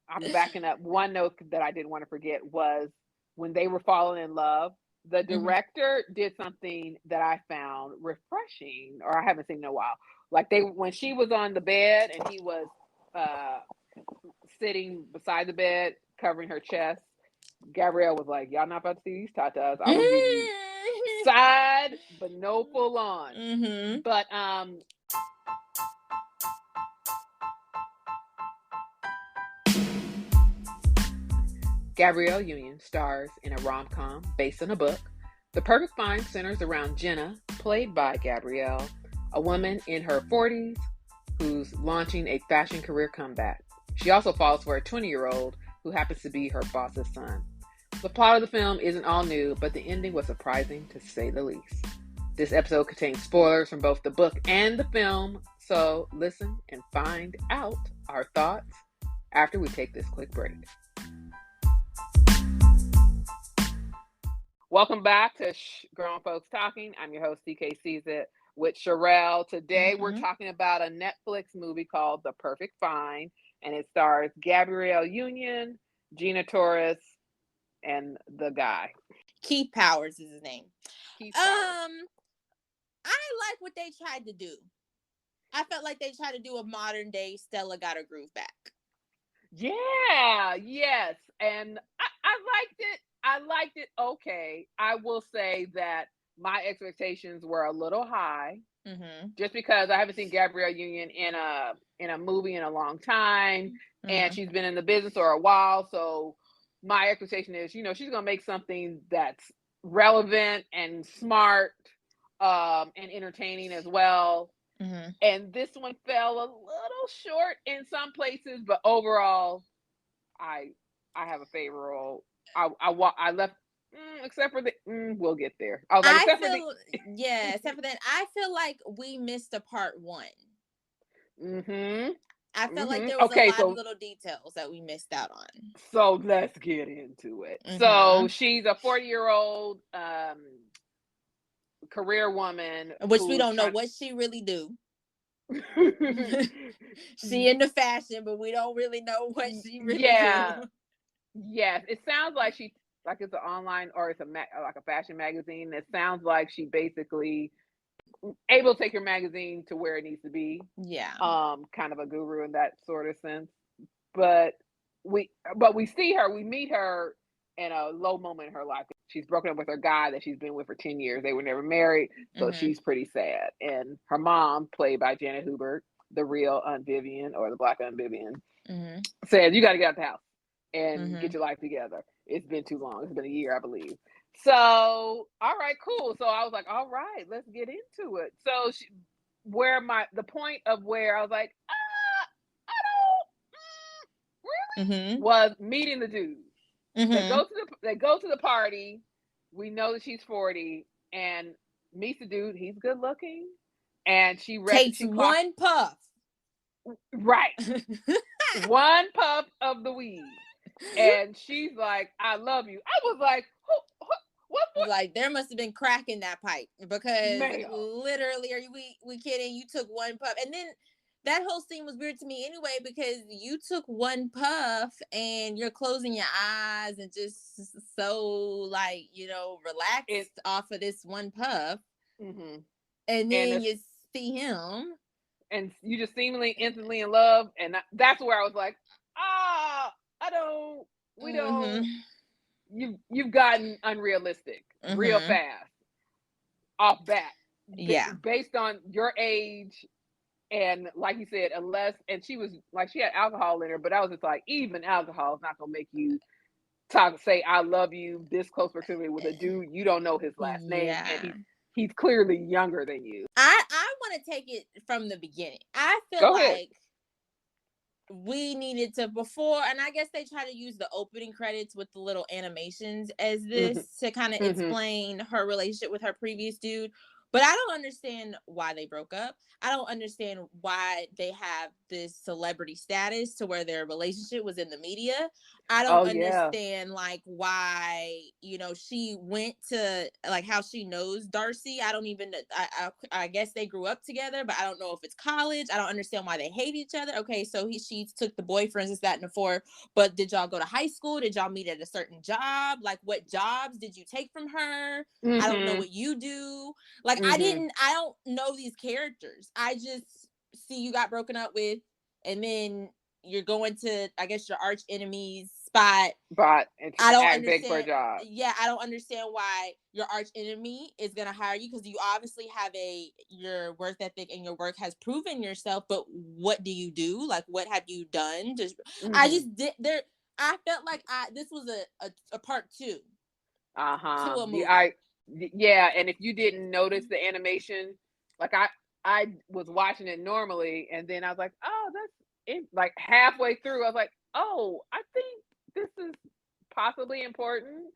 I'm backing up. One note that I didn't want to forget was when they were falling in love, the Mm-hmm. director did something that I found refreshing, or I haven't seen in a while. Like when she was on the bed and he was uh, sitting beside the bed, covering her chest, Gabrielle was like, "Y'all not about to see these tatas. I'm gonna give you side, but no full on." Mm-hmm. But Gabrielle Union stars in a rom-com based on a book. The Perfect Find centers around Jenna, played by Gabrielle, a woman in her 40s who's launching a fashion career comeback. She also falls for a 20-year-old who happens to be her boss's son. The plot of the film isn't all new, but the ending was surprising to say the least. This episode contains spoilers from both the book and the film, so listen and find out our thoughts after we take this quick break. Welcome back to Grown Folks Talking. I'm your host, CK Sees It, with Sherelle. Today we're Mm-hmm. talking about a Netflix movie called The Perfect Find, and it stars Gabrielle Union, Gina Torres, and the guy, Keith Powers is his name. Keith Powers. I like what they tried to do. I felt like they tried to do a modern day Stella got her groove back. Yeah, yes. And I liked it. I liked it okay. I will say that my expectations were a little high. Mm-hmm. Just because I haven't seen Gabrielle Union in a movie in a long time, and Mm-hmm. she's been in the business for a while, so my expectation is, she's gonna make something that's relevant and smart, and entertaining as well. Mm-hmm. And this one fell a little short in some places, but overall, I I have a favorable. I left. Except for the, we'll get there. I was like, I except for the, feel except for that, I feel like we missed a part one. mm-hmm. I felt like Mm-hmm. there was a Okay, lot of so little details that we missed out on. let's get into it. So Mm-hmm. she's a 40-year-old career woman Which we who's don't know trying. what she really do. She into fashion, but we don't really know what she really Yeah, do. yes. It sounds like like it's an online, or it's like a fashion magazine. It sounds like she basically able to take her magazine to where it needs to be. Yeah. Kind of a guru in that sort of sense. But we see her, we meet her in a low moment in her life. She's broken up with her guy that she's been with for 10 years. They were never married, so Mm-hmm. she's pretty sad. And her mom, played by Janet Hubert, the real Aunt Vivian, or the black Aunt Vivian, Mm-hmm. says, "You got to get out the house and Mm-hmm. get your life together. It's been too long. It's been a year, I believe." So, all right, cool. So I was like, all right, let's get into it. So the point of where I was like, I Mm-hmm. don't was meeting the dude. Mm-hmm. They go to the party. We know that she's 40 and meets the dude. He's good looking, and Takes she clocks one puff. right, one puff of the weed, and she's like, "I love you." I was like, what, Like there must have been crack in that pipe because ma'am? literally, we kidding? You took one puff, and then that whole scene was weird to me anyway because you took one puff and you're closing your eyes and just so like It, relaxed off of this one puff, mm-hmm. and and then it's, you see him. and you just seemingly instantly in love, and that's where I was like, I don't, we don't. Mm-hmm. You've gotten unrealistic real Mm-hmm. fast off bat, Yeah. based on your age. And like you said, unless, and she was like, she had alcohol in her, but I was just like, even alcohol is not gonna make you say I love you this close proximity with a dude you don't know his last name, and Yeah. he's clearly younger than you. I want to take it from the beginning. I feel Go ahead. like we needed to before, and I guess they try to use the opening credits with the little animations as Mm-hmm. this to kind of Mm-hmm. explain her relationship with her previous dude. But I don't understand why they broke up. I don't understand why they have this celebrity status to where their relationship was in the media. I don't Oh yeah. understand like why, you know, she went to like how she knows Darcy. I don't even I guess they grew up together, but I don't know if it's college. I don't understand why they hate each other. Okay, so she took the boyfriends, this, that, and the fourth. But did y'all go to high school? Did y'all meet at a certain job? Like what jobs did you take from her? I don't know Mm-hmm. what you do. Like Mm-hmm. I don't know these characters. I just see you got broken up with, and then you're going to, I guess, your arch enemy's spot. But it's I don't act big for a understand. job. Yeah, I don't understand why your arch enemy is gonna hire you, because you obviously have your worth ethic and your work has proven yourself. But what do you do? Like, what have you done? I Mm-hmm. just did there. I felt like this was a part two to Uh-huh. a Yeah, movie. yeah, and if you didn't notice the animation, like I was watching it normally, and then I was like, oh, that's it. Like halfway through, I was like, oh, I think this is possibly important.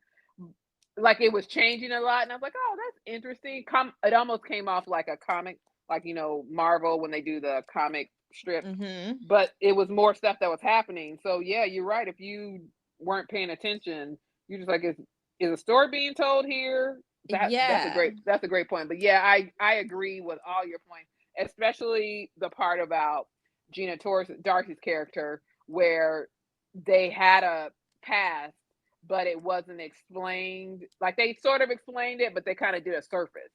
Like it was changing a lot, and I was like, oh, that's interesting. It almost came off like a comic, like Marvel when they do the comic strip, Mm-hmm. but it was more stuff that was happening. So yeah, you're right. If you weren't paying attention, you're just like, is a story being told here? Yeah. That's a great point. But yeah, I agree with all your points, especially the part about Gina Torres, Darcy's character, where they had a past, but it wasn't explained. Like they sort of explained it, but they kind of did a surface.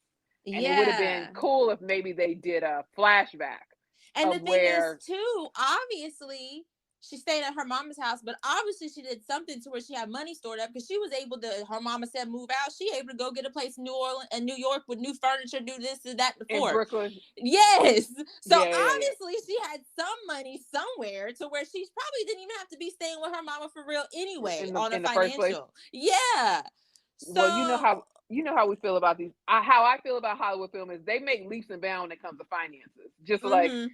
And it would have been Yeah. cool if maybe they did a flashback And the of thing is, where too, obviously, she stayed at her mama's house, but obviously she did something to where she had money stored up, because she was able to, her mama said move out. She able to go get a place in New Orleans and New York with new furniture, do this and that in before. Brooklyn. Yes. So Yeah. obviously she had some money somewhere to where she probably didn't even have to be staying with her mama for real anyway In on a the first place. financial. Yeah. Well, So you know how we feel about these. How I feel about Hollywood film is they make leaps and bounds when it comes to finances. Just like mm-hmm.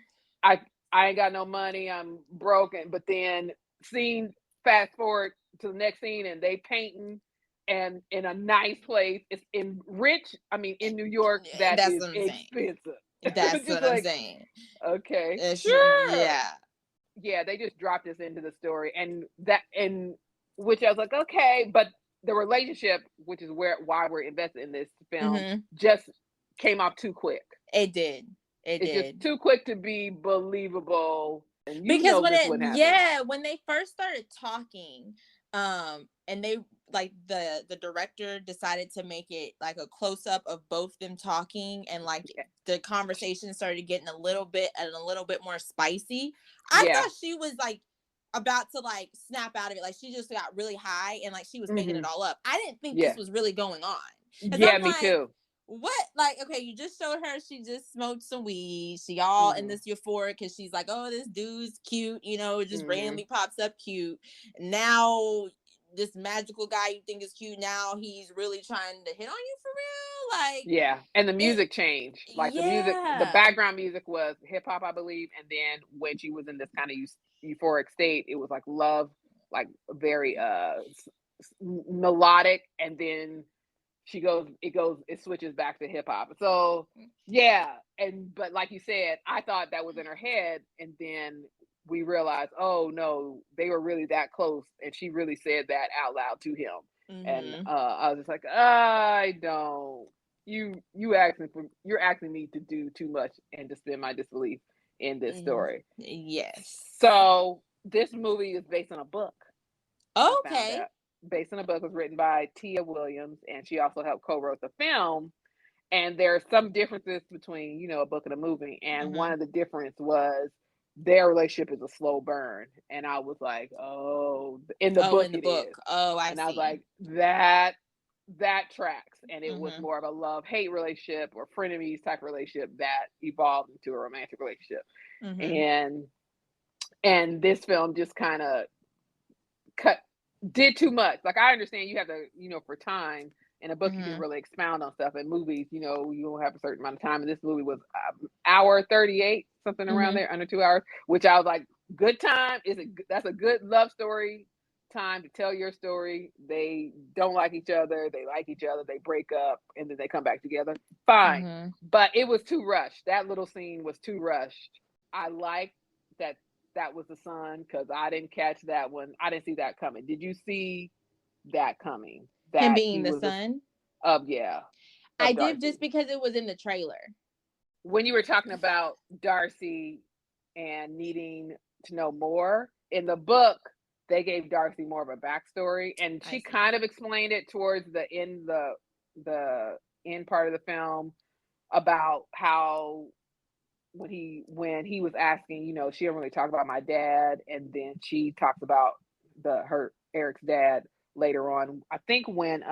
I I ain't got no money, I'm broken. But then scene fast forward to the next scene and they painting and in a nice place. It's in in New York that That's is what I'm saying. expensive. That's Just what I'm like, saying. okay, It's, sure. yeah. Yeah, they just dropped us into the story and which I was like, okay, but the relationship, which is why we're invested in this film, Mm-hmm. just came off too quick. It did. It It's just did. too quick to be believable, and Because this wouldn't happen. when they first started talking, and they like the director decided to make it like a close up of both them talking, and like the conversation started getting a little bit more spicy. I Yeah. thought she was like about to like snap out of it. Like she just got really high and like she was making it Hmm. all up. I didn't think this Yeah. was really going on. Because Yeah, I'm me like, too. what? Like, okay, you just showed her she just smoked some weed. She all in Hmm. this euphoric because she's like, oh, this dude's cute, you know, it just Hmm. randomly pops up cute. Now this magical guy you think is cute, now he's really trying to hit on you for real. Like Yeah, and the it, music changed. Like the yeah. background music was hip hop, I believe, and then when she was in this kind of euphoric state, it was like love, like very melodic, and then it switches back to hip hop. So yeah, but like you said, I thought that was in her head, and then we realized, oh no, they were really that close, and she really said that out loud to him. And Mm-hmm. I was just like, I don't. You're asking me to do too much and to spend my disbelief in this story. Yes. So this movie is based on a book. I found Okay. out based on a book was written by Tia Williams, and she also helped co-wrote the film. And there are some differences between a book and a movie, and Mm-hmm. one of the difference was their relationship is a slow burn, and I was like, oh, in the Oh, book in the it book. is, Oh, I and I was see. like, that tracks, and it was Mm-hmm. more of a love hate relationship or frenemies type relationship that evolved into a romantic relationship, Mm-hmm. and this film just kind of cut did too much. Like I understand you have to, for time. In a book, you can Mm-hmm. really expound on stuff. In movies, you don't have a certain amount of time. And this movie was hour 38, something around Mm-hmm. there, under 2 hours. Which I was like, good time. That's a good love story time to tell your story. They don't like each other. They like each other. They break up and then they come back together. Fine. Mm-hmm. But it was too rushed. That little scene was too rushed. I like that that was the son because I didn't catch that one. I didn't see that coming. Did you see that coming? Him That being he the was son. yeah, I of did, just Darcy. because it was in the trailer. When you were talking about Darcy and needing to know more in the book, they gave Darcy more of a backstory, and I she see. kind of explained it towards the end part of the film about how when he was asking, she didn't really talk about my dad, and then she talks about her Eric's dad later on. I think when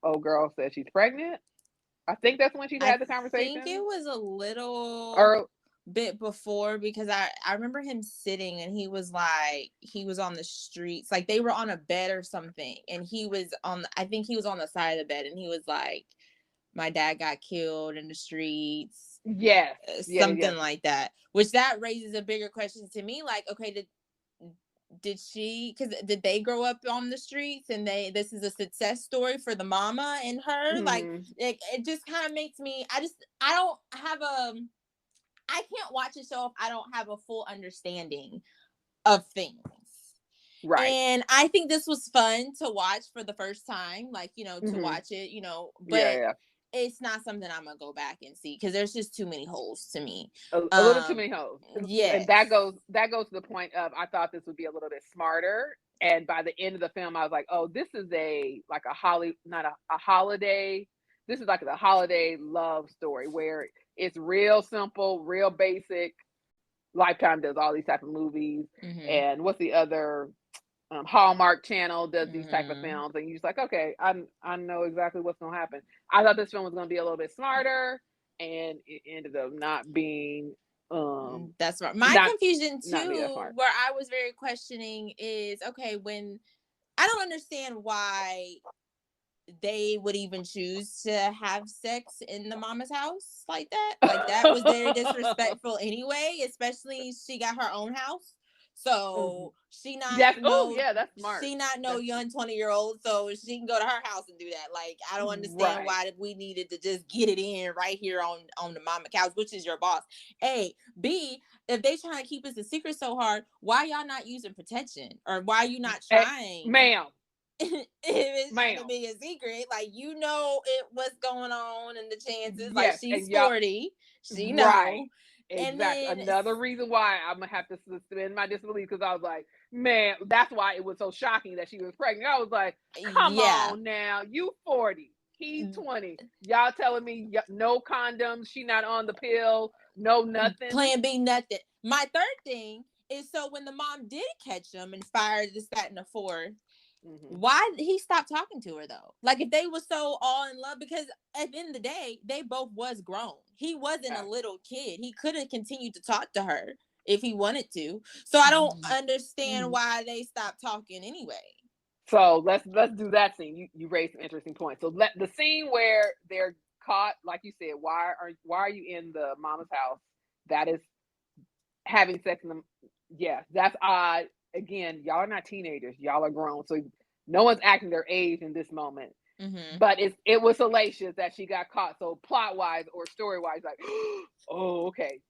old girl says she's pregnant. I think that's when she I had the think it conversation. was a little Or bit before, because I remember him sitting and he was like, he was on the streets, like they were on a bed or something, and he was I think he was on the side of the bed, and he was like, my dad got killed in the streets, yes, something yes. like that, which that raises a bigger question to me, like, okay, did she, because did they grow up on the streets, and this is a success story for the mama and her, like Mm, it just kind of makes me, I don't have I can't watch a show if I don't have a full understanding of things. right. And I think this was fun to watch for the first time, like, to Hmm. watch it, Yeah, but yeah. it's not something I'm gonna go back and see because there's just too many holes to me. A little too many hoes, and Yes. that goes to the point of I thought this would be a little bit smarter, and by the end of the film, I was like, oh, this is like a not a holiday. This is like the holiday love story where it's real simple, real basic. Lifetime does all these type of movies, Mm-hmm. and what's the other? Hallmark Channel does these type of Mm-hmm. films, and you're just like, okay, I know exactly what's gonna happen. I thought this film was gonna be a little bit smarter, and it ended up not being That's right. My not confusion not be that too, smart. where I was very questioning, is okay, when I don't understand why they would even choose to have sex in the mama's house like that. Like that was very disrespectful anyway, especially she got her own house. So Yes. Oh, yeah. That's smart. she not no That's young 20-year-old, so she can go to her house and do that. Like, I don't understand right. why we needed to just get it in right here on the mama couch, which is your boss. A. B, if they trying to keep us a secret so hard, why y'all not using protection? Or why you not trying? Ma'am, If it's trying to ma'am. be a secret, like, what's going on, and the chances, like, Yes, she's and y'all 40, she right. know. And Exactly. then Another reason why I'm gonna have to suspend my disbelief because I was like, man, that's why it was so shocking that she was pregnant. I was like, come yeah, on now, you 40, he's 20. Y'all telling me no condoms, she not on the pill, no nothing. plan B, nothing. My third thing is, so when the mom did catch him and fired this, that, and the fourth, Mm-hmm. why did he stop talking to her though? Like, if they were so all in love, because at the end of the day, they both was grown. He wasn't a little kid. He could have continued to talk to her if he wanted to. So I don't understand why they stopped talking anyway. So let's do that scene. You raised some interesting points. So the scene where they're caught, like you said, why are you in the mama's house? That is having sex in the yeah, that's odd. Again, y'all are not teenagers. Y'all are grown. So no one's acting their age in this moment. Mm-hmm. But it was salacious that she got caught. So plot wise or story wise, like, oh, okay.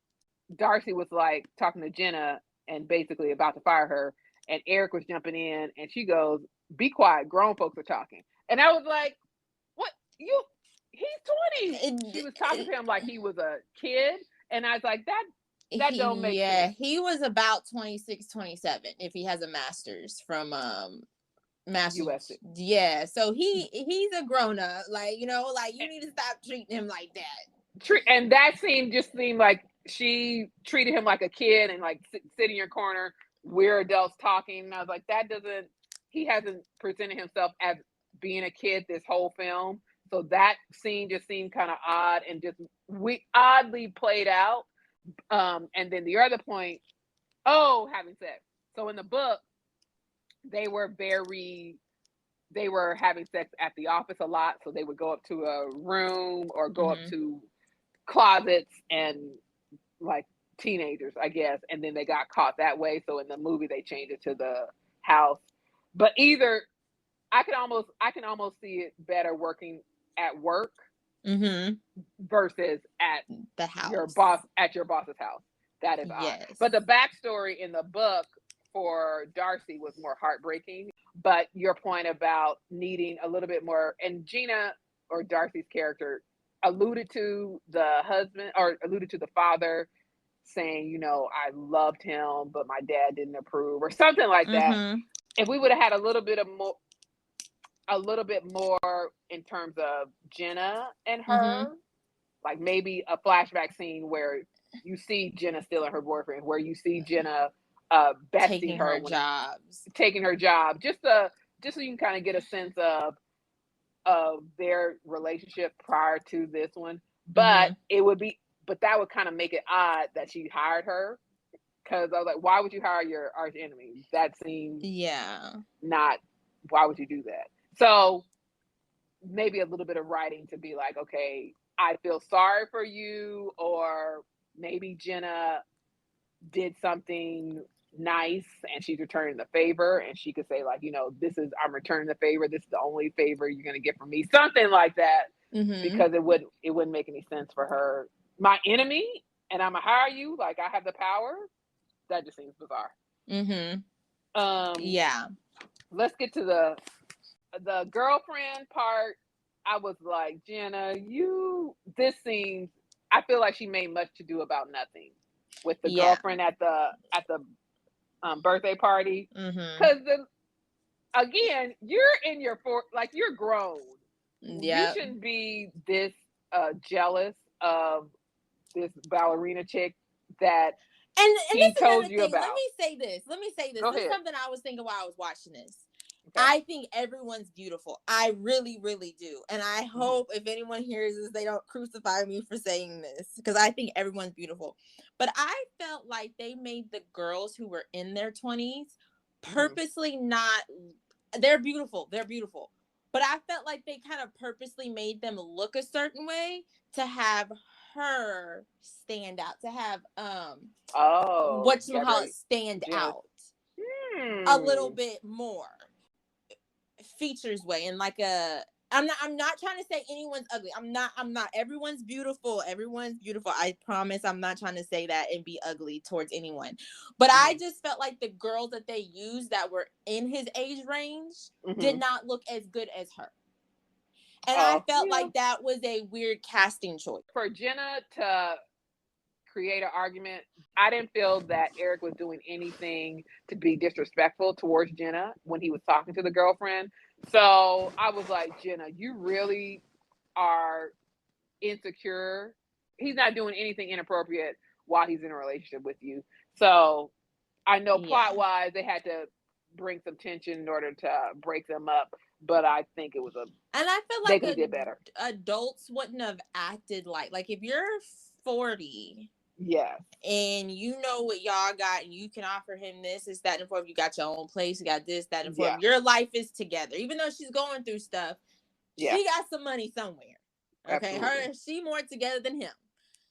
Darcy was like talking to Jenna and basically about to fire her. And Eric was jumping in and she goes, be quiet, grown folks are talking. And I was like, what? He's 20. She was talking to him like he was a kid. And I was like, that don't make sense. He was about 26, 27 if he has a master's from USC. yeah, so he's a grown-up, like, like, you need to stop treating him like that. And that scene just seemed like she treated him like a kid and like sit in your corner. We're adults talking. And I was like, he hasn't presented himself as being a kid this whole film. So that scene just seemed kind of odd and just oddly played out. And then the other point, having sex. So in the book, they were having sex at the office a lot. So they would go up to a room or go up to closets and like teenagers, I guess. And then they got caught that way. So in the movie, they changed it to the house. But either I can almost see it better working at work Mm-hmm. versus The house. at your boss's house. That is odd. Yes. But the backstory in the book for Darcy was more heartbreaking. But your point about needing a little bit more, and Gina or Darcy's character alluded to the husband or alluded to the father saying, you know, I loved him, but my dad didn't approve or something like that. Mm-hmm. If we would have had a little bit more in terms of Jenna and her, Mm-hmm. like maybe a flashback scene where you see Jenna still in her boyfriend, where you see Jenna besting Taking her her when jobs. taking her job, just so you can kind of get a sense of their relationship prior to this one. But Mm-hmm. that would kind of make it odd that she hired her, because I was like, why would you hire your arch enemy? That seems Yeah. not. Why would you do that? So maybe a little bit of writing to be like, okay, I feel sorry for you, or maybe Jenna did something nice and she's returning the favor, and she could say like, you know, I'm returning the favor. This is the only favor you're gonna get from me, something like that, Mm-hmm. because it wouldn't make any sense for her. My enemy, and I'm gonna hire you. Like I have the power. That just seems bizarre. Mm-hmm. Um, Yeah. let's get to the girlfriend part. I was like, Jenna, this seems, I feel like she made much to do about nothing with the Yeah. girlfriend at the birthday party. Mm-hmm. Because again, you're in like you're grown. You Yep. shouldn't be this jealous of this ballerina chick that And he this is told another you thing. about. Let me say this. Go This is ahead. something I was thinking while I was watching this. Okay. I think everyone's beautiful. I really, really do. And I hope if anyone hears this, they don't crucify me for saying this, because I think everyone's beautiful. But I felt like they made the girls who were in their 20s purposely not, they're beautiful. They're beautiful. But I felt like they kind of purposely made them look a certain way to have her stand out, to have Oh, whatchamacallit stand Jenna. out a little Hmm. bit more features way, and like I'm not trying to say anyone's ugly. I'm not everyone's beautiful. Everyone's beautiful. I promise I'm not trying to say that and be ugly towards anyone. But I just felt like the girls that they used that were in his age range did not look as good as her. And I felt Yeah. like that was a weird casting choice. For Jenna to create an argument, I didn't feel that Eric was doing anything to be disrespectful towards Jenna when he was talking to the girlfriend. So I was like, Jenna, you really are insecure. He's not doing anything inappropriate while he's in a relationship with you. So I know plot wise they had to bring some tension in order to break them up, but I think it was and I feel they like could have did better. adults wouldn't have acted like if you're 40. Yeah. And you know what y'all got, and you can offer him this, that, and fourth. You got your own place, you got this, that, and fourth. Yeah. Your life is together. Even though she's going through stuff, she got some money somewhere. Okay, Absolutely. she more together than him.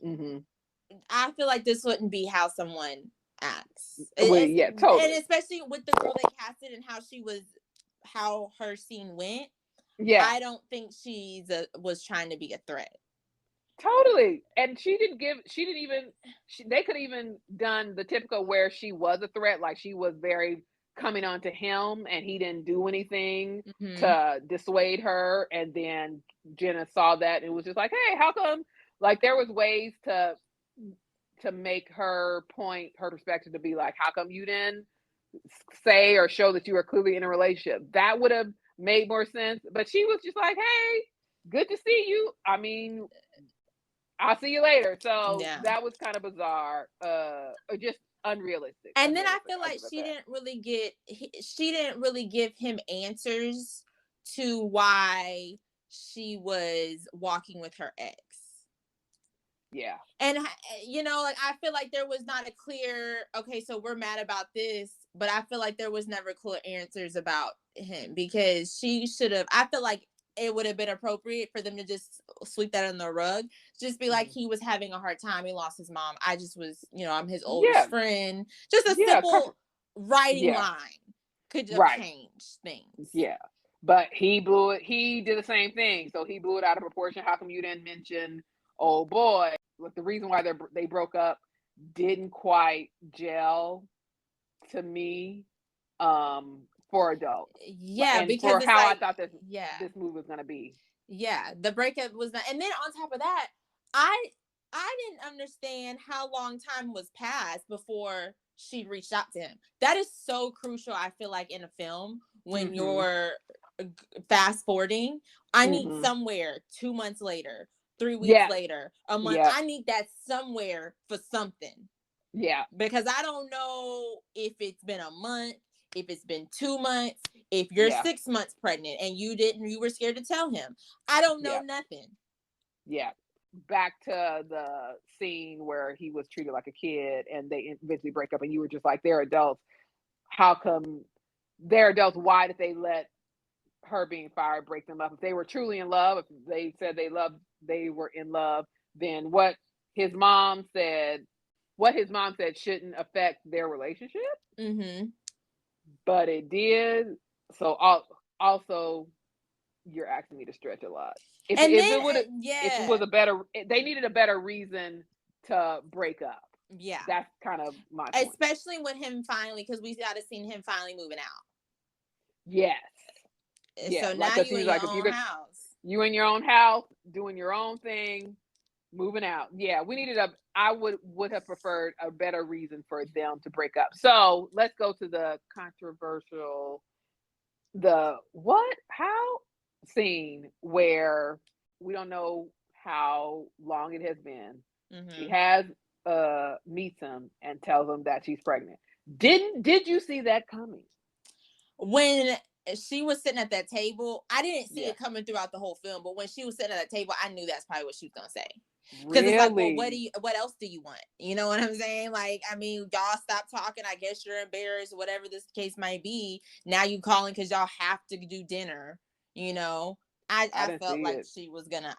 Mm-hmm. I feel like this wouldn't be how someone acts. Well, yeah, totally. And especially with the girl they casted and how her scene went. Yeah, I don't think was trying to be a threat. Totally. And they could even done the typical where she was a threat, like she was very coming on to him and he didn't do anything to dissuade her. And then Jenna saw that and was just like, hey, how come? Like there was ways to make her perspective to be like, how come you didn't say or show that you were clearly in a relationship? That would have made more sense. But she was just like, hey, good to see you. I mean, I'll see you later. So that was kind of bizarre, or just unrealistic. And then I feel like she didn't really give him answers to why she was walking with her ex. Yeah. And like I feel like there was not a clear, okay, so we're mad about this, but I feel like there was never clear answers about him, because she should have, I feel like it would have been appropriate for them to just sweep that on the rug. Just be like, he was having a hard time. He lost his mom. I just was, I'm his oldest friend. Just a simple writing line. could have Right. changed things. Yeah. But he blew it. He did the same thing. So he blew it out of proportion. How come you didn't mention old boy? Like the reason why they broke up didn't quite gel to me for adults. Yeah, And because for it's how I like, thought yeah, this movie was gonna be. yeah, the breakup was not, and then on top of that, I I didn't understand how long time was passed before she reached out to him. That is so crucial. I feel like in a film when Mm-hmm. you're fast forwarding, I need Mm-hmm. somewhere 2 months later, 3 weeks Yes. later, a month. Yep. I need that somewhere for something Yeah. because I don't know if it's been a month, if it's been 2 months, if you're Yeah. 6 months pregnant and you were scared to tell him. I don't know Yeah. nothing. Yeah. Back to the scene where he was treated like a kid and they eventually break up and you were just like, they're adults. How come they're adults? Why did they let her being fired break them up? If they were truly in love, if they said they were in love, then his mom said, what his mom said shouldn't affect their relationship, Mm-hmm. but it did. So also, you're asking me to stretch a lot. And then, If it yeah, was a better, they needed a better reason to break up. yeah. That's kind of my point. Especially with him finally, because we got to see him finally moving out. Yes. Yeah. So Like, now cause you he in was your like, if own house. you in your own house, doing your own thing, moving out. Yeah, we needed I would have preferred a better reason for them to break up. So let's go to the controversial, the what, how scene where we don't know how long it has been. She Mm-hmm. has meets him and tells him that she's pregnant. Did you see that coming? When she was sitting at that table, I didn't see Yeah. it coming throughout the whole film, but when she was sitting at that table, I knew that's probably what she was gonna say. Because it's like, well, Really? what else do you want? You know what I'm saying? Like, I mean, y'all stop talking. I guess you're embarrassed, whatever this case might be. Now you calling because y'all have to do dinner. You know, I I didn't felt see like it.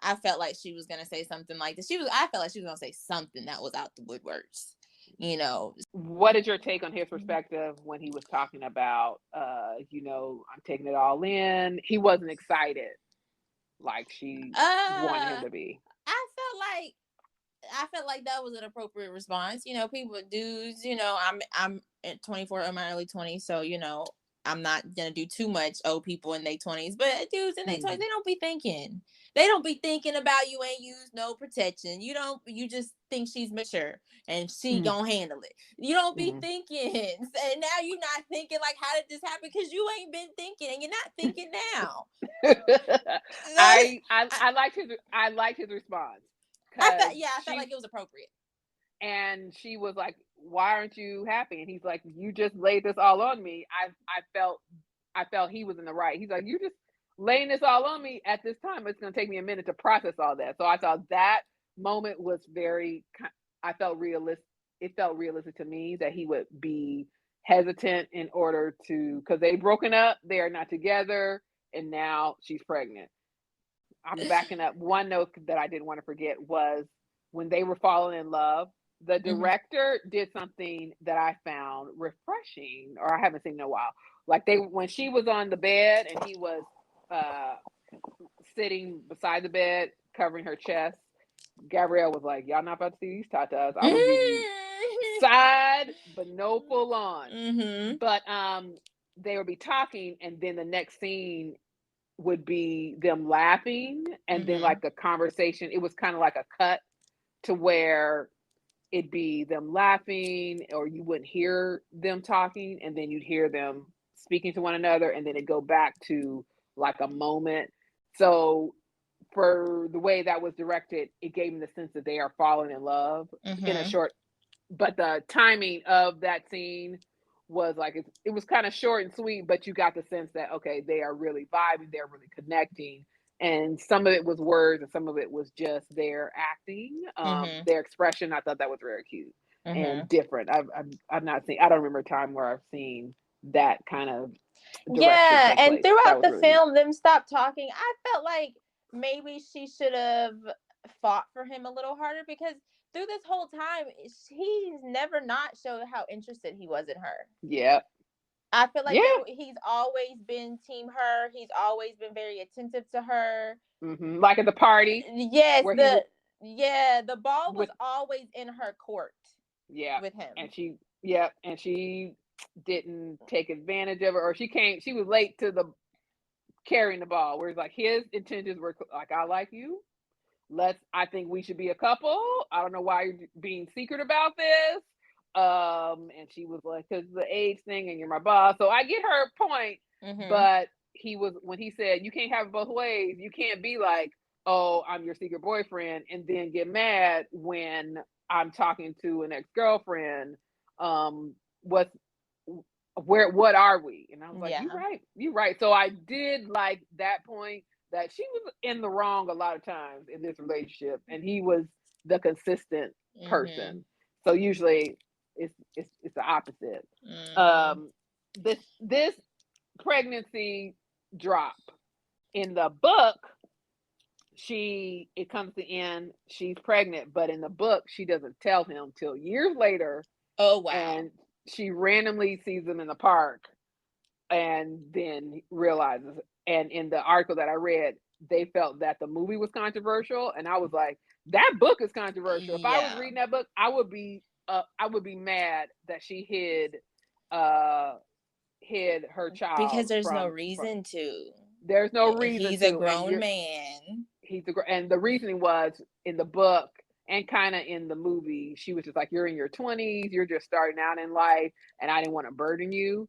I felt like she was gonna say something like this. I felt like she was gonna say something that was out the woodworks. You know. What is your take on his perspective when he was talking about I'm taking it all in? He wasn't excited like she wanted him Uh, to be. I felt like that was an appropriate response. You know, people, dudes. You know, I'm at 24 in my early 20s, so you know, I'm not gonna do too much old people in their 20s. But dudes in their 20s, Hmm. they don't be thinking. They don't be thinking about you ain't used no protection. You don't. You just think she's mature and she Hmm. gonna handle it. You don't be Hmm. thinking. And now you're not thinking like, how did this happen? Because you ain't been thinking, and you're not thinking now. I liked his response because I felt like it was appropriate. she was like, "Why aren't you happy?" And he's like, "You just laid this all on me. I felt he was in the right. He's like, "You just laying this all on me at this time. It's going to take me a minute to process all that." So I thought that moment was very. I felt realistic. It felt realistic to me that he would be hesitant in order to, because they broken up, they are not together, and now she's pregnant. I'm backing up. One note that I didn't want to forget was when they were falling in love, the Mm-hmm. director did something that I found refreshing, or I haven't seen in a while. Like when she was on the bed and he was uh, sitting beside the bed, covering her chest, Gabrielle was like, "Y'all not about to see these tatas. I'm gonna give you side, but no full on." Mm-hmm. But they would be talking, and then the next scene would be them laughing and then Mm-hmm. like a conversation. It was kind of like a cut to where it'd be them laughing or you wouldn't hear them talking and then you'd hear them speaking to one another and then it go back to like a moment. So for the way that was directed, it gave me the sense that they are falling in love in a Mm-hmm. short, but the timing of that scene was like it was kind of short and sweet, but you got the sense that okay, they are really vibing, they're really connecting, and some of it was words and some of it was just their acting, Mm-hmm. their expression. I thought that was very cute Mm-hmm. and different. I've not seen. I don't remember a time where I've seen that kind of direction Yeah, take and place. That throughout was the really neat. film, them stop talking. I felt like maybe she should have fought for him a little harder because through this whole time, he's never not showed how interested he was in her. Yeah, I feel like Yeah. he's always been team her. He's always been very attentive to her. Like at the party Yes, where he was the ball was with, always in her court yeah, with him. and she didn't take advantage of it, or she was late to the carrying the ball. Whereas like his intentions were like, I like you. I think we should be a couple. I don't know why you're being secret about this. And she was like, because the age thing and you're my boss. So I get her point, but when he said, you can't have it both ways. You can't be like, oh, I'm your secret boyfriend, and then get mad when I'm talking to an ex-girlfriend. What, what are we? And I was like, Yeah. you're right. So I did like that point that she was in the wrong a lot of times in this relationship, and he was the consistent person. So usually it's the opposite. This pregnancy drop in the book, it comes to end, she's pregnant, but in the book she doesn't tell him till years later. Oh wow. And she randomly sees him in the park and then realizes. And in the article that I read, they felt that the movie was controversial, and I was like, that book is controversial. If I was reading that book, I would be mad that she hid her child, because there's no reason to. There's no reason. He's a grown man. And the reasoning was in the book and kind of in the movie, she was just like, you're in your 20s, you're just starting out in life, and I didn't want to burden you.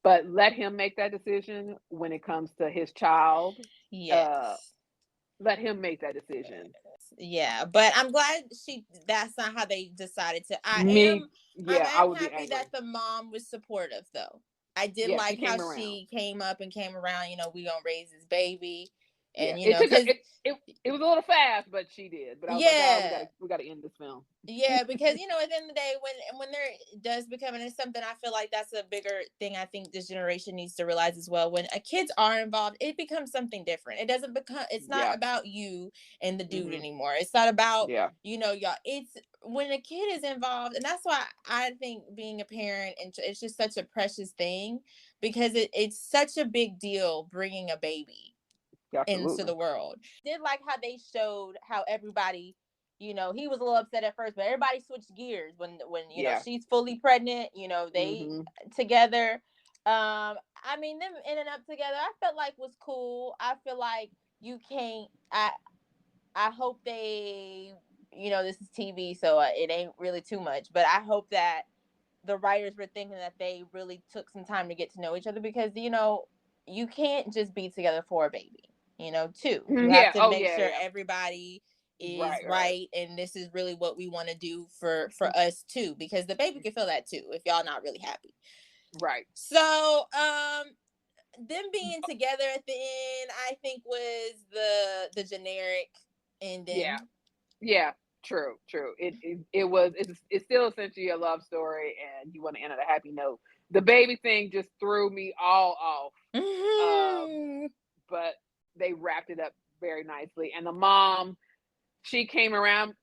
But let him make that decision when it comes to his child. Yes. Let him make that decision. Yeah, but I'm glad that's not how they decided to. I'm happy that the mom was supportive though. I did like how she came up and came around, we gonna raise this baby. And it was a little fast, but she did. But I was like, we gotta end this film. Yeah, because at the end of the day, when there does become, and it's something I feel like that's a bigger thing I think this generation needs to realize as well. When kids are involved, it becomes something different. It's not about you and the dude anymore. It's not about y'all. It's when a kid is involved, and that's why I think being a parent, and it's just such a precious thing, because it's such a big deal bringing a baby into the world. Did like how they showed how everybody, he was a little upset at first, but everybody switched gears when she's fully pregnant, they together. I mean, them ending up together, I felt like was cool. I feel like you can't, I hope they, this is TV, so it ain't really too much, but I hope that the writers were thinking that they really took some time to get to know each other, because, you can't just be together for a baby. Too. You have to make sure everybody is right, and this is really what we want to do for us too, because the baby can feel that too if y'all not really happy. Right. So, them being together at the end, I think was the generic ending. Yeah. True. It's still essentially a love story, and you want to end on a happy note. The baby thing just threw me all off. But they wrapped it up very nicely. And the mom, she came around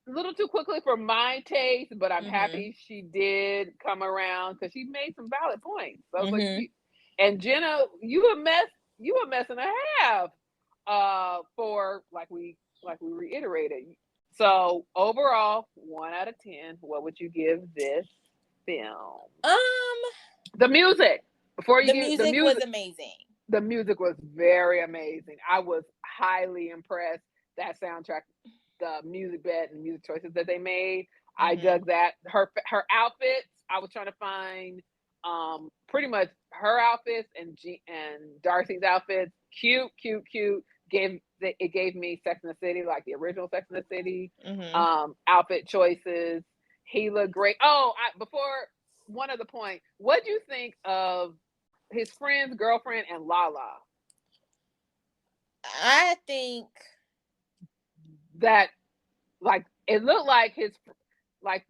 a little too quickly for my taste, but I'm happy she did come around because she made some valid points. So I was like, and Jenna, you a mess and a half. For like we reiterated. So overall, 1 out of 10, what would you give this film? The music. The music was amazing. The music was very amazing. I was highly impressed. That soundtrack, the music bed and music choices that they made, I dug that. Her outfits, I was trying to find pretty much her outfits and Darcy's outfits. Cute. It gave me Sex and the City, like the original Sex and the City. Outfit choices. He looked great. Before one other point, what do you think of his friend's girlfriend and Lala? I think that, like, it looked like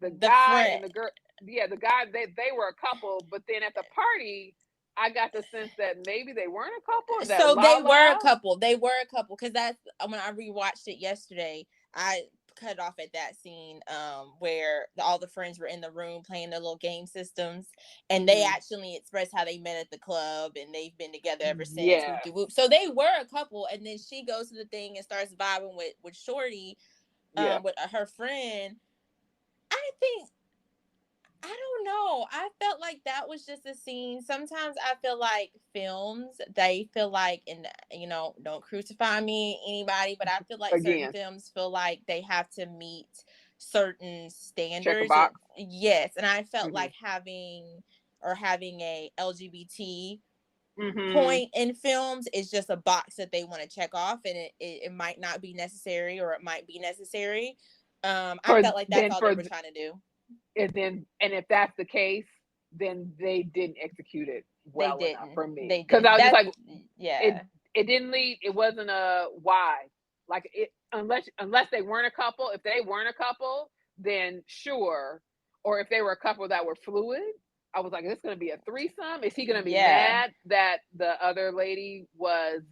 the guy and the girl. Yeah, the guy, they were a couple, but then at the party, I got the sense that maybe they weren't a couple. So Lala, they were a couple. They were a couple, because that's when I rewatched it yesterday. I cut off at that scene where all the friends were in the room playing their little game systems, and they actually expressed how they met at the club and they've been together ever since. Yeah. Whoop-de-whoop. So they were a couple, and then she goes to the thing and starts vibing with Shorty, with her friend. I think, I don't know. I felt like that was just a scene. Sometimes I feel like films, they feel like, and don't crucify me, anybody, but I feel like certain films feel like they have to meet certain standards. Check a box. Yes, and I felt like having a LGBT point in films is just a box that they want to check off, and it might not be necessary, or it might be necessary. I felt like that's all they were trying to do. And if that's the case, then they didn't execute it well enough for me. Because I was just like, it didn't lead. It wasn't a why. Like, it, unless they weren't a couple. If they weren't a couple, then sure. Or if they were a couple that were fluid, I was like, is this going to be a threesome? Is he going to be mad that the other lady was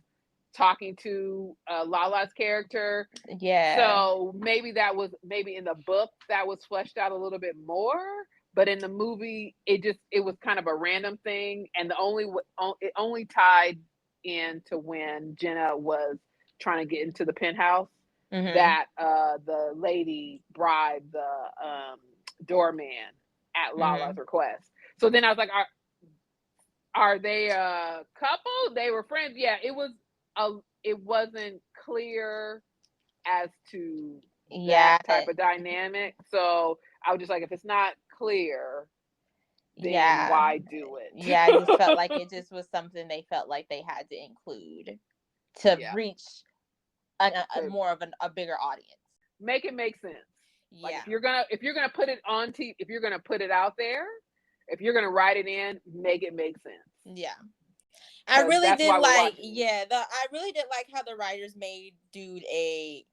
talking to Lala's character? So maybe in the book that was fleshed out a little bit more, but in the movie it was kind of a random thing, and it only tied into when Jenna was trying to get into the penthouse, that the lady bribed the doorman at Lala's request. So then I was like, are they a couple? They were friends. Yeah, it wasn't clear as to that type of dynamic. So I was just like, if it's not clear, then why do it? I just felt like it just was something they felt like they had to include to reach more of a bigger audience. Make it make sense. Like, if you're gonna put it on TV, if you're gonna put it out there, if you're gonna write it in, make it make sense. Yeah. I really did like how the writers made dude a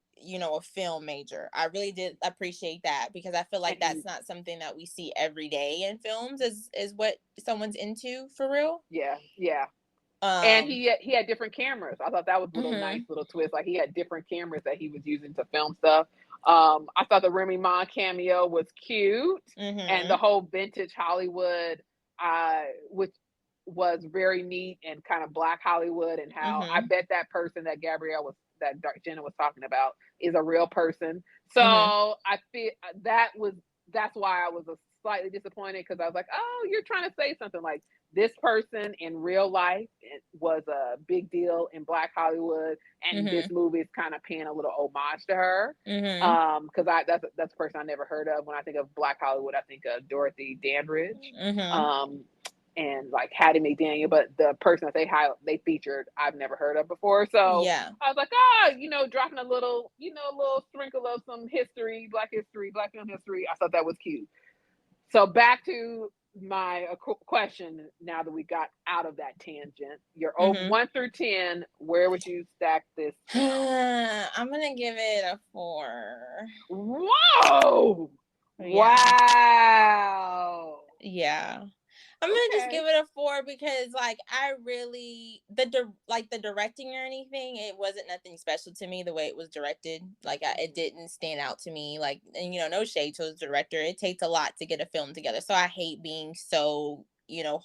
film major. I really did appreciate that, because I feel like that's not something that we see every day in films, is what someone's into for real. Yeah. And he had different cameras. I thought that was a nice little twist. Like, he had different cameras that he was using to film stuff. I thought the Remy Ma cameo was cute, and the whole vintage Hollywood, which was very neat, and kind of Black Hollywood, and how I bet that person that Jenna was talking about is a real person. So I feel that's why I was slightly disappointed, because I was like, oh, you're trying to say something like, this person in real life was a big deal in Black Hollywood, and this movie is kind of paying a little homage to her. Because that's a person I never heard of. When I think of Black Hollywood, I think of Dorothy Dandridge, and like Hattie McDaniel. But the person that they featured, I've never heard of before. So I was like, dropping a little sprinkle of some history, Black film history. I thought that was cute. So back to my question, now that we got out of that tangent. Your 1 through 10, where would you stack this? I'm gonna give it a 4. Whoa! Wow! Yeah. I'm gonna just give it a 4, because like, I really, the directing or anything, it wasn't nothing special to me the way it was directed. Like, it didn't stand out to me. Like, and no shade to the director, it takes a lot to get a film together. So I hate being so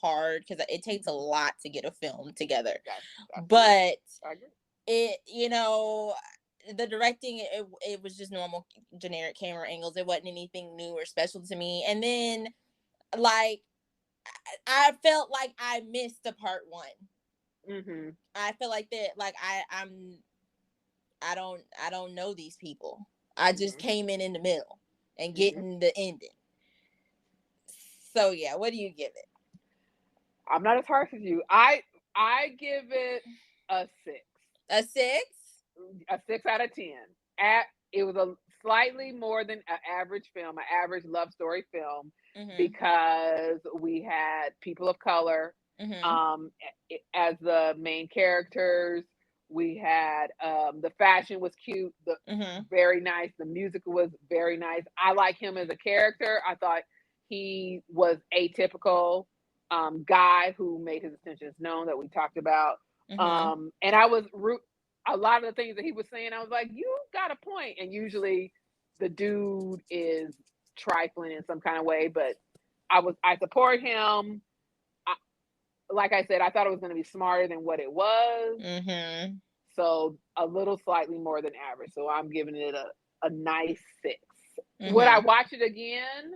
hard, because it takes a lot to get a film together. But it the directing, it was just normal generic camera angles. It wasn't anything new or special to me. And then, like, I felt like I missed the part 1. I feel like that, like, I don't know these people. I just came in the middle and getting the ending. So yeah, what do you give it? I'm not as harsh as you. I give it a 6. A 6? A 6 out of 10. It was a slightly more than an average film, an average love story film, because we had people of color as the main characters. We had the fashion was cute, very nice. The music was very nice. I like him as a character. I thought he was atypical guy who made his intentions known, that we talked about. And I was a lot of the things that he was saying, I was like, you got a point. And usually the dude is trifling in some kind of way, but I support him. Like I said, I thought it was going to be smarter than what it was. Mm-hmm. So a little slightly more than average. So I'm giving it a nice 6. Mm-hmm. Would I watch it again?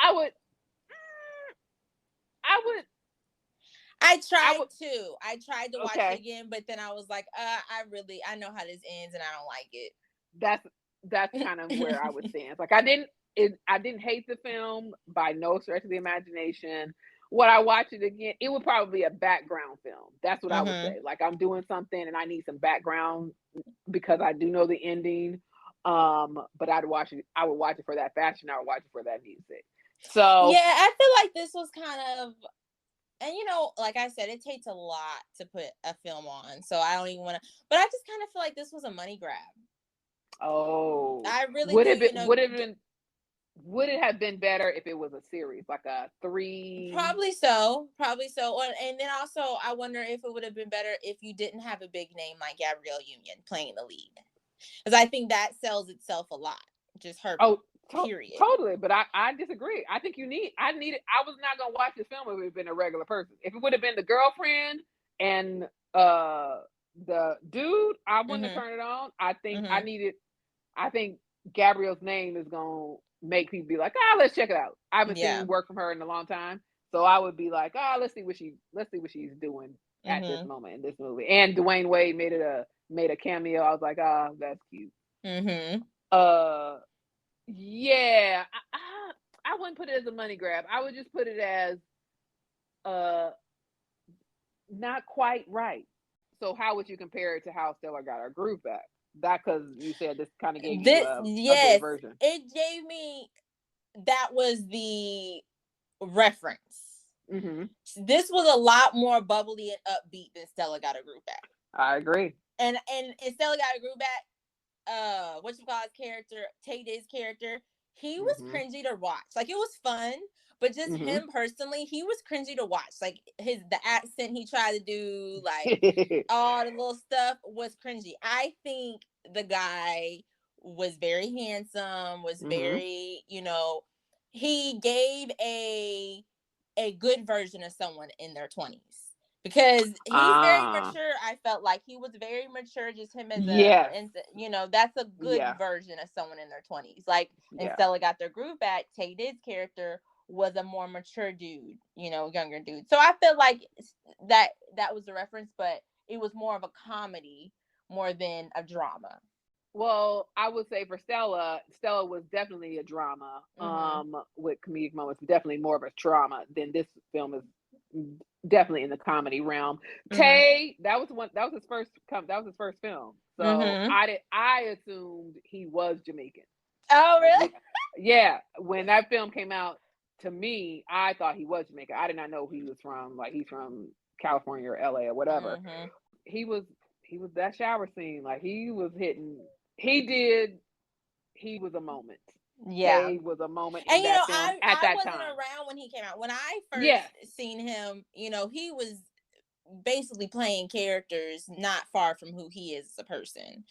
I would. I would. I tried to watch it Okay. again, but then I was like, I know how this ends, and I don't like it. That's kind of where I would stand. Like I didn't hate the film by no stretch of the imagination. Would I watch it again? It would probably be a background film. That's what I would say. Like I'm doing something and I need some background because I do know the ending. But I would watch it for that fashion. I would watch it for that music. So yeah, I feel like this was kind of, and like I said, it takes a lot to put a film on. So I don't even want to, but I just kind of feel like this was a money grab. Oh, I really do. Would it have been better if it was a series, like a 3? Probably so. And then also, I wonder if it would have been better if you didn't have a big name like Gabrielle Union playing the lead, because I think that sells itself a lot. Just her. Oh, period. Totally, but I disagree. I think I was not gonna watch this film if it had been a regular person. If it would have been the girlfriend and the dude, I wouldn't have turned it on. I think I think Gabrielle's name is gonna make people be like, let's check it out. I haven't seen work from her in a long time. So I would be like, let's see what she's doing at this moment in this movie. And Dwayne Wade made a cameo. I was like, that's cute. Yeah, I wouldn't put it as a money grab. I would just put it as not quite right. So how would you compare it to how Stella got her groove back? That, because you said this kind of gave you a good version. It gave me, that was the reference. This was a lot more bubbly and upbeat than Stella Got Her Groove Back. I agree. And Stella Got Her Groove Back, whatchamacallit's character, Tay-Day's character, he was cringy to watch. Like, it was fun, but just him personally, he was cringy to watch. Like, the accent he tried to do, like, all the little stuff was cringy. I think the guy was very handsome, was very, he gave a good version of someone in their 20s. Because he's very mature. I felt like he was very mature, just him as that's a good version of someone in their 20s. Like, and Stella Got Their Groove Back, Tay-Day's character was a more mature dude, younger dude. So I feel like that was the reference, but it was more of a comedy more than a drama. Well, I would say for Stella was definitely a drama, with comedic moments, definitely more of a drama than this film is. Definitely in the comedy realm. Tay, that was his first film. So I assumed he was Jamaican. Oh, really? Yeah. When that film came out, to me, I thought he was Jamaican. I did not know he was from, like, he's from California or LA or whatever. He was that shower scene, like, he was hitting. He was a moment. Yeah, Tay was a moment in and that film at that time. I wasn't around when he came out. When I first seen him, he was basically playing characters not far from who he is as a person.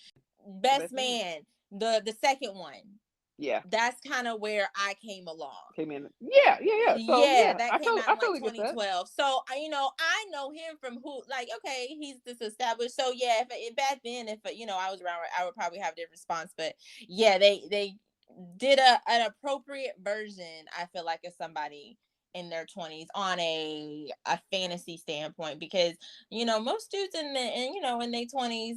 Best Man, the second one. Yeah, that's kind of where I came along. Came in. Yeah. So, that came out in like 2012. So I know him from who, like, okay, he's this established. So yeah, if back then, if I was around, I would probably have a different response. But yeah, they did an appropriate version, I feel like, of somebody in their 20s on a fantasy standpoint, because most dudes in their 20s,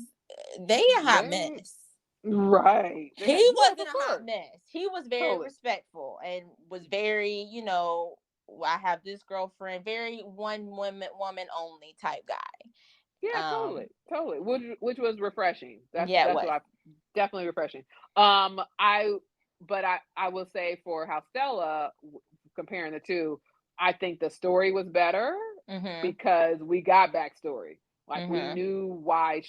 they a hot mess. Right. He wasn't a hot mess. He was very respectful and was very, I have this girlfriend, very one woman only type guy. Yeah, totally. Which was refreshing. That's what definitely refreshing. I will say, for how Stella, comparing the two, I think the story was better because we got backstory. Like, we knew why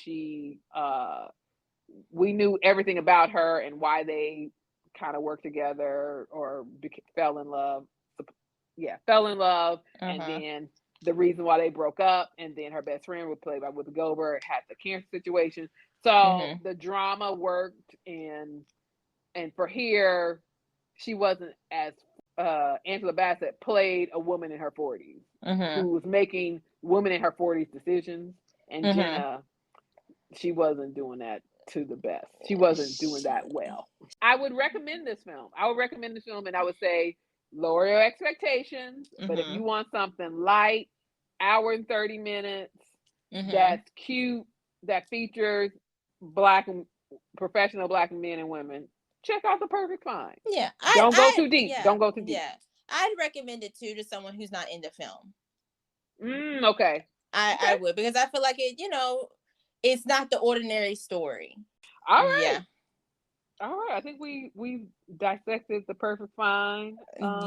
we knew everything about her and why they kind of worked together or fell in love. And then the reason why they broke up, and then her best friend was played by Whoopi Goldberg, had the cancer situation. So the drama worked, and for here, she wasn't as Angela Bassett played a woman in her 40s who was making women in her 40s decisions, and Jenna, she wasn't doing that to the best. She wasn't doing that well. I would recommend this film. And I would say lower your expectations, but if you want something light, hour and 30 minutes, that's cute, that features professional black men and women, check out The Perfect Find. Yeah. Don't go too deep. Yeah, Don't go too deep. Yeah. I'd recommend it too to someone who's not into film. Okay. I would, because I feel like it, it's not the ordinary story. All right. Yeah. All right. I think we dissected The Perfect Find.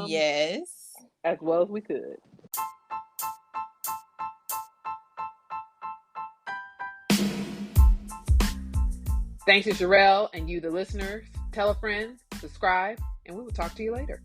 Yes. As well as we could. Thanks to Sherelle and you, the listeners. Tell a friend, subscribe, and we will talk to you later.